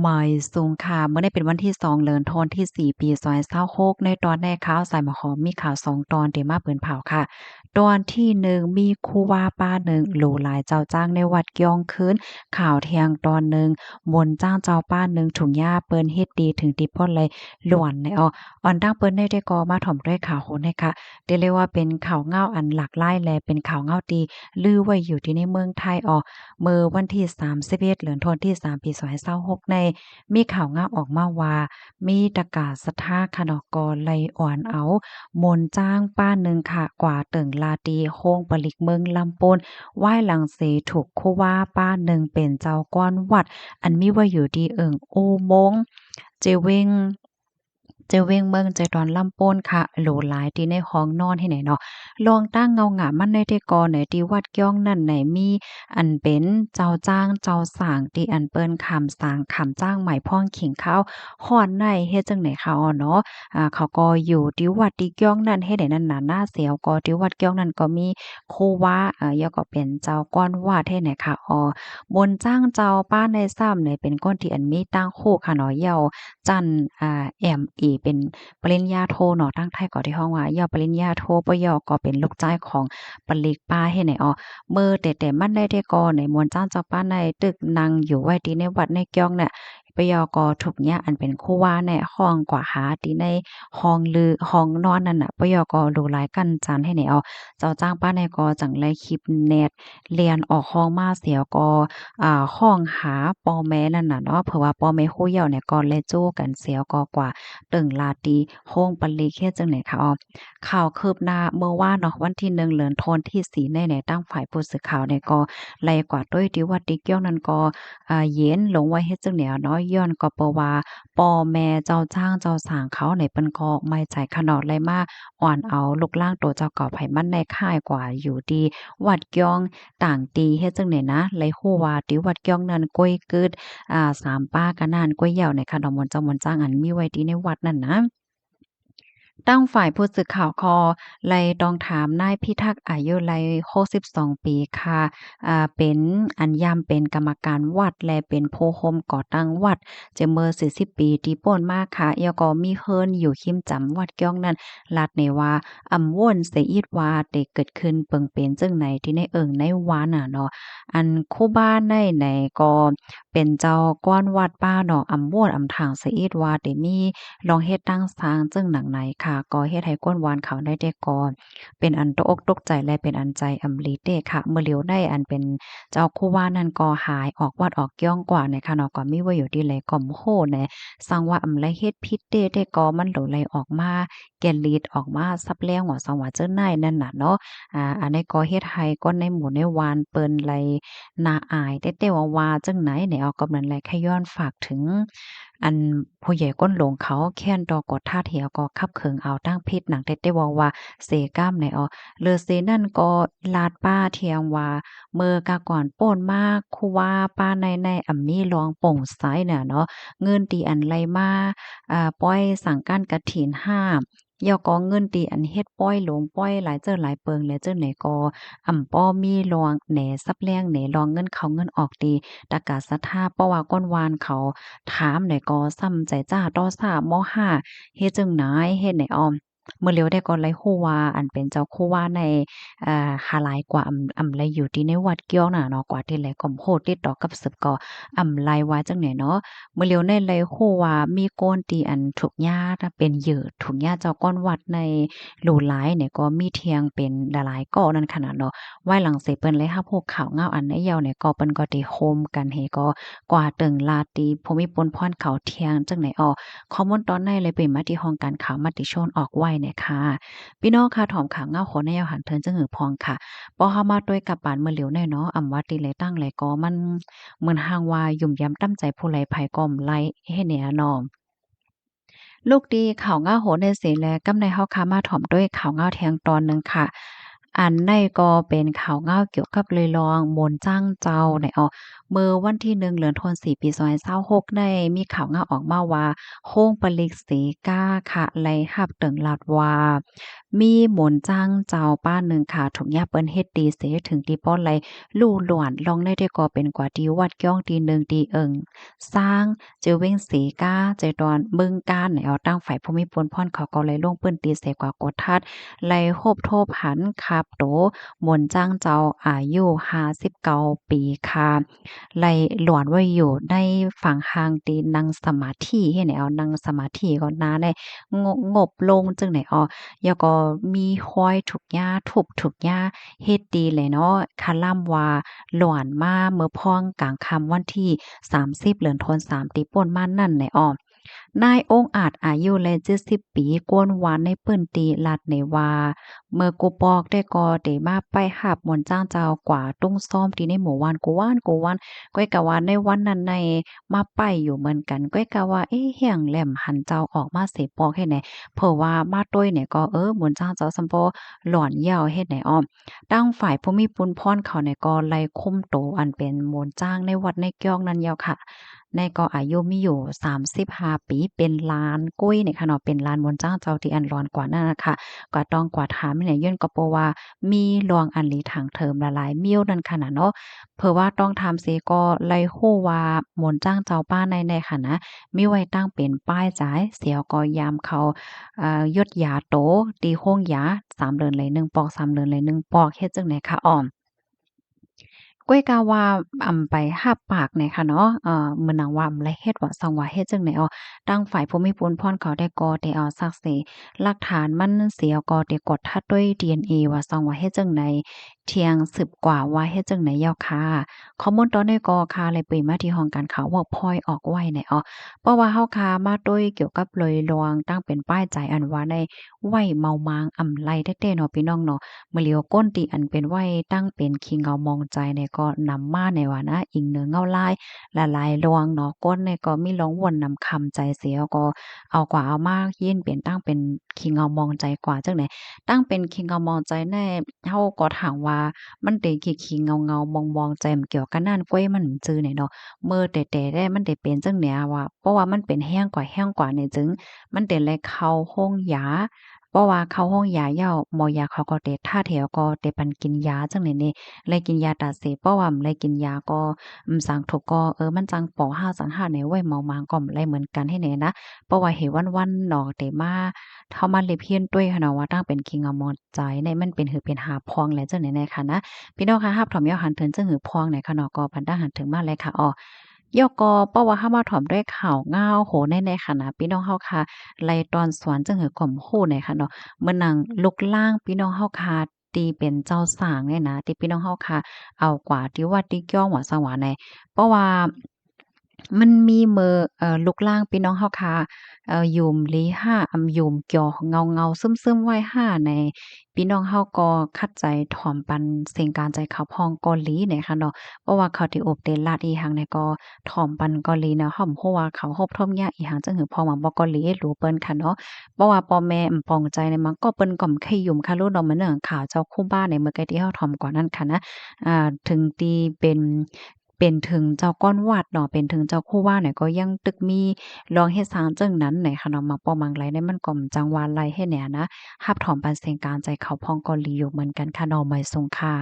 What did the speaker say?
หมายสูงค่ะเมื่อได้เป็นวันที่2เดือนธันวาคมที่4ปี2026ในตอนแรกข่าวสายหมอหอมมีข่าว2ตอนที่มาเปิ้นเผาค่ะตอนที่1มีครูวาป้าหนึ่งหลู่หลายเจ้าจ้างในวัดยองคืนข่าวเที่ยงตอนหนึ่งมนต์จ้างเจ้าป้าหนึ่งถุงยาเปิ้นเฮ็ดดีถึงติพ้นเลยหลวนในออนตั้งเปิ้นได้ก็มาถ่อมด้วยข่าวโหนให้ค่ะได้เรียกว่าเป็นข่าวเงาอันหลากหลายแลเป็นข่าวเงาดีลือไว้อยู่ที่ในเมืองไทยเมื่อวันที่31เดือนธันวาคมที่3ปี2026ในมีข่าวงาออกมาว่ามีตะกาศทาคณกรไลอ่อนเอามนต์จ้างป้าหนึ่งค่ะกว่าเติ่งลาตีโฮงปลิกเมืองลำปนไหว้หลังเสถูกคู่ว่าป้าหนึ่งเป็นเจ้าก้อนวัดอันมีไว้อยู่ดีอุโมงค์เจเวงเมืองใจตอนลำโป้นค่ะโหลหลายที่ในห้องนอนให้ไหนเนาะลองตั้งเงาหงามันได้แต่ก่อนไหนที่วัดย่องนั่นไหนมีอันเป็นเจ้าจ้างเจ้าสร้างที่อันเปิ้นคำสร้างคำจ้างใหม่พ่องขิงเขาฮ้อนในเฮ็ดจังไหนเขาเนาะเขาก็อยู่ที่วัดที่ย่องนั่นเฮ็ดให้นั่นน่ะหน้าเสียวก็ที่วัดย่องนั่นก็มีครูวาย่อก็เป็นเจ้าก้อนวาดให้ไหนค่ะบนจ้างเจ้าป้าในซ้ำเนี่ยเป็นคนที่อันมีตั้งคู่ค่ะเนาะเยาจันME เป็นปริญญาโทเนาะทางไทยก็ที่ฮ้องว่าย่อปริญญาโทบ่ย่อก็เป็นลูกจ้ายของปลีกป้าเฮ็ดให้เมื่อแต่มันได้ก่อในมวลจ้างเจ้าป้าในตึกนั่งอยู่ไว้ที่ในวัดในเกียงเนี่ยปยก็ถูกเนี่ยอันเป็นคู่ว่าในห้องกว่าหาที่ในห้องลือห้องนอนนั่นน่ะปยก็รู้หลายกันจานให้ไหนเจ้าจ้างป้าในก็จังไลคลิปเน็ตเรียนออกห้องมาเสียก็ห้องหาปอแม้นั่นน่ะเนาะเผื่อว่าปอแม่ฮู้เหี่ยวเนี่ยก็เลยโจ้กันเสียก็กว่าตึงลาตีโฮงปลีเฮ็ดจังไหนคะข่าวคืบหน้าเมื่อวานเนาะวันที่1เดือนธันวาคมที่4ในตั้งฝ่ายผู้สื่อข่าวเนี่ยก็ไล่กว่าด้วยที่วัดที่เกี้ยวนั้นก็เย็นลงไว้เฮ็ดจังแนวเนาะย้อนก็เพราะว่าพ่อแม่เจ้าจ้างเจ้าสร้างเขาเนี่ยเปิ้นก็ไม่ใจขนาดเลยมาอ่อนเอาลูกล่างโตเจ้าเก่าไผมันในค่ายกว่าอยู่ดีวัดเกี้ยงต่างตีเฮ็ดจังได๋นะเลยฮู้ว่าที่วัดเกี้ยงนั้นก้อยกึดสามป้าก็นานก้อยเหย้าในคะดอกมนต์เจ้ามนต์จ้างอันมีไว้ที่ในวัดนั่นนะตั้งฝ่ายผู้สื่อข่าวไล่ต้องถามนายพิทักษ์อายุไล62ปีค่ะเป็นอันยามเป็นกรรมการวัดและเป็นผู้ร่วมก่อตั้งวัดจะเมื่อ40ปีที่ป่นมาค่ะแล้วก็มีเฮิรนอยู่คิมจำวัดเกี้ยงนั้นลาดในว่าอำว่นเสอีดว่าได้เกิดขึ้นเปิงเป็นจังไหนที่ในในวาน่ะเนาะอันคู่บ้านในก็เป็นเจ้าก้อนวัดป้าดอกอำม่วนอำถางเสอีดว่าได้มีลองเฮ็ดตั้งสร้างจึงหนังไหนค่ะก็เฮ็ดให้ก้นหวานเขาได้แต่ก่อนเป็นอันตกอกตกใจและเป็นอันใจอำลีเด้ค่ะเมื่อเหลียวได้อันเป็นเจ้าคู่ว่านั่นก็หายออกวัดออกเกี้ยงกว่าในค่ะเนาะก็มีไว้อยู่ดีแลก็โมโหแหน่สังว่าอำไลเฮ็ดผิดเด้แต่ก็มันโหลไหลออกมาแก่ลีดออกมาซับแรงว่าสังว่าเจ้านายนั่นน่ะเนาะอันนี้ก็เฮ็ดให้คนในหมู่ในวานเปิ้นไหลน่าอายแต่ว่าจังไหนเนี่ยก็เหมือนไหลแค่ย้อนฝากถึงอันผู้ใหญ่ก้นหลงเขาแค้นดอกกดท่าเถียก็คับเคิงเอาตั้งพิษหนังแต่ว่าเสก้ามในเลอเซนั่นก็ลาดป้าเทียงว่าเมื่อกะก่อนโป้นมากคูว่าป้าในอำมีรองโป่งซ้ายน่ะเนาะเงินตีอันไหลมาป้อยสังกัดกฐินย่อก็เงินตีอันเฮ็ดป้อยหลงป้อยหลายเจ้อหลายเปิงแล้วเจ้อไหนก็ป้อมีรองแหน่ซับแรงแหน่รองเงินเข้าเงินออกดีตะกาศรัทธาเพราะว่าก้นวานเขาถามได้ก็ซ้ำใจจ้าต่อซ่าม5เฮ็ดจั่งใดเฮ็ดไหนเมื่อเลียวได้ก็ไลฮู้ว่าอันเป็นเจ้าคู่ว่าในหาหลายกว่าไลอยู่ที่ในวัดเกี้ยวน่ะเนาะกว่าที่แลก็โพดติดต่อกับสืบก็ไลว่าจังไหนเนาะเมื่อเลียวในไลฮู้ว่ามีโกนตีอันถูกญาติเป็นเหยื่อถูกญาติเจ้าก้อนวัดในหลู่หลายเนี่ยก็มีเทียงเป็นหลายๆก้อนั่นขนาดเนาะไว้หลังเสเปิ้นเลยรับพวกข่าวเงาอันในเยาเนี่ยก็เปิ้นก็ได้โฮมกันเฮก็กว่าตึงลาตีภูมิพลพรเขาเทียงจังไหนข้อมูลตอนในเลยเป็นมาที่ห้องการข่าวมติชนออกไว้เนี่ยค่ะพี่น้องค่ะถอมข่าวเงาขอแนวหันเทินจังหือพองค่ะพอเฮามาด้วยกับปานเมื่อเหลียวแน่เนาะว่าติเลยตั้งเลยก็มันเหมือนห่างว่ายุ่มยำตั้ำใจผู้ไลภัยก็ไลให้เนี่ยเนาะลูกดีข่าวเงาโหนในเสแลกำในเฮาค่ะมาถ่อมด้วยข่าวเงาแทงตอนหนึ่งค่ะ อันในก็เป็นข่าวเงาเกี่ยวกับเลยลองมนต์จ้างเจ้าใน เมื่อวันที่1เดือนธันวาคมปี2026ได้มีข่าวงาออกมาว่าโรงปลิกเสกาค่ะไล่รับเติงลาดว่ามีหมุนจ้างเจ้าป้าหนึ่งค่ะถูกยาเปิ้นเฮ็ดดีเสถึงที่ป้อนไลลู่หลวนลองได้ได้ก็เป็นกว่าที่วัดก้องตีหนึ่งตีสร้างเจอเว้งเสกาใจตอนบึงการไหนเอาตั้งฝ่ายภูมิพลพ่อนเขาก็เลยลงเปิ้นตีเสกว่ากดทัดไล่โฮบโทบหันครับโตหมุนจ้างเจ้าอายุ59ปีค่ะไล่หลวนไว้อยู่ในฝั่งหางตีนั่งสมาธิเฮ็ดให้เอานั่งสมาธิก็นานได้งบลงจึงไหนอ้อแล้วก็มีห้อยถูกหญ้าทุบถูกหญ้าเฮ็ดดีเลยเนาะคาล่ำว่าหลวนมาเมื่อพ้องกลางค่ำวันที่30เดือนธันวาคมที่ป่นมานั่นไหนอ้อนายองค์อาจอายุเลย70ปีกวนหวานในปื้นตีลัดในว่าเมื่อกูปอกได้ก็ได้มาไปหับหมนจ้างเจ้ากว่าตุ้งซ่อมที่ในหมู่บ้านกูว่านก้อยกะว่าในวันนั้นในมาไปอยู่เหมือนกันก้อยกะว่าเอ๊ะเฮียงแหลมหันเจ้าออกมาเสปอกเฮ็ดไหนเพราะว่ามาต้วยเนี่ยก็หมนจ้างเจ้าซัมปอหลอนยาวเฮ็ดไหนอ้อมตั้งฝ่ายผู้มีปุญพรเขาเนี่ยก็ไล่คุมโตอันเป็นหมนจ้างในวัดในเกี้ยงนั้นยาวค่ะ ในก็อายุมีอยู่35ปีเป็นล้านกุ้ยเนี่ยค่ะเนาะเป็นล้านมนต์จ้างเจ้าที่อันร้อนกว่านั้นน่ะค่ะก็ต้องกว่าถามเนี่ยย้อนก็เพราะว่ามีรองอันหลีถังเทิมละหลายมิ้วนั่นขนาดเนาะเผื่อว่าต้องถามเสิก็เลยฮู้ว่ามนต์จ้างเจ้าป้าในค่ะนะมีไว้ตั้งเป็นป้ายจ่ายเสียวก็ยามเขายดยาโตตีโค้งยา3เดือนเลย1ปอก3เดือนเลย1ปอกเฮ็ดจังได๋คะอ้อม ก้อยกาว่าไปหับปากเนี่ยค่ะเนาะมื้อนังว่าและเฮ็ดว่าซังว่าเฮ็ดจั่งใดอ้อตั้งฝ่ายภูมิพลพรเขาได้ก่อได้เอาซักเสหลักฐานมันเสียก็ได้กดทัดด้วยดีเอ็นเอว่าซังว่าเฮ็ดจั่งใดเที่ยง10กว่าว่าเฮ็ดจั่งใดแล้วค่ะข้อมูลตอนนี้ก็ค่ะเลยปมาที่ห้องการข่าว Workpoint ออกไว้เนี่ยอ้อเพราะว่าเฮาค่ะมาด้วยเกี่ยวกับเลยลวงตั้งเป็นป้ายใจอันว่าในไว้เมามางอำไลแท้ๆเนาะพี่น้องเนาะ เมื่อเลียวก้นตีอันเป็นไว้ตั้งเป็นคิงเอามองใจเนี่ยก็นำมาในว่านะอิงเหนือเงาลายละลายลวงเนาะก้นเนี่ยก็มีร้องวนนำคำใจเสียก็เอากว่าเอามากยิ่นเปลี่ยนตั้งเป็นคิงเอามองใจกว่าจังไหนตั้งเป็นคิงเอามองใจแน่เฮาก็ถามว่ามันเตขี้คิงเงาๆมองๆใจมันเกี่ยวกันนั่นก้วยมันจื้อไหนเนาะเมื่อแต่ๆได้มันได้เป็นจังเนี่ยว่าเพราะว่ามันเป็นแห้งกว่าเนี่ยจึงมันได้เลยเข้าโรงยา เพราะว่าเข้าห้องยาเหย้าหมอยาเขาก็เตท่าแถวก็เตปันกินยาจังได๋นี่เลยกินยาตาเสพเพราะว่าเลยกินยาก็สังถูกก็มันจังปห้าสังหาในไว้เมามางก็ไรเหมือนกันให้แหน่นะเพราะว่าเหวันๆหนอเตมาเฮามาเลยเพี้ยนด้วยค่ะเนาะว่าตั้งเป็นคิงอะมอดใจในมันเป็นหือเป็นหาพองแหละจังได๋แน่ค่ะนะพี่น้องคะรับถอมยอหันถึงจังหือพองไหนค่ะเนาะก็พันดาหันถึงมาเลยค่ะอ้อยกอเพราะว่าเฮามาถ่อมด้วยข่าวง่าวโหในค่ะนะพี่น้องเฮาค่ะไล่ตอนสวนจังหือก่อมโ้ในค่ะเนาะ เมื่อหนังลุกล่างพี่น้องเฮาคาตีเป็นเจ้าสร้างเนี่ยนะที่พี่น้องเฮาคาเอากว่าที่วัดที่ย่อมว่าสว่าในเพราะว่ามันมีมือลุกล่างพี่น้องเฮาคายุมลีห้ายุมเกี่ยวเงาๆซึมๆไว้ห้าในพี่น้องเฮาก็คัดใจถ่อมปันเสียงการใจเขาพองเกาหลีเนี่ยค่ะเนาะเพราะว่าเขาที่อบเตนลาดอีหังเนี่ยก็ถ่อมปันเกาหลีเนาะฮ้อมเพราะว่าเขาฮบทอมยากอีหังจังหือพอหวังบ่เกาหลีรู้เปิ้นค่ะเนาะ เพราะว่าพ่อแม่ปองใจเนี่ยมันก็เปิ้นก็บ่เคยยุ่มค่ะรู้เนาะมันเรื่องข่าวเจ้าคู่บ้านเนี่ยเมื่อกี้ที่เฮาถ่อมก่อนนั้นค่ะนะถึงตีเป็นถึงเจ้าก้อนวัดเนาะเป็นถึงเจ้าคู่ว่าเนี่ยก็ยังตึกมีรองเฮ็ดสร้างจั่งนั้นไหนค่ะเนาะมักป้อมักไหลเนี่ยมันก็จังว่าไหลให้แหน่นะรับถอมปันเสียงการใจเขาพองก็ลีอยู่เหมือนกันค่ะเนาะไม่ทรงค่ะ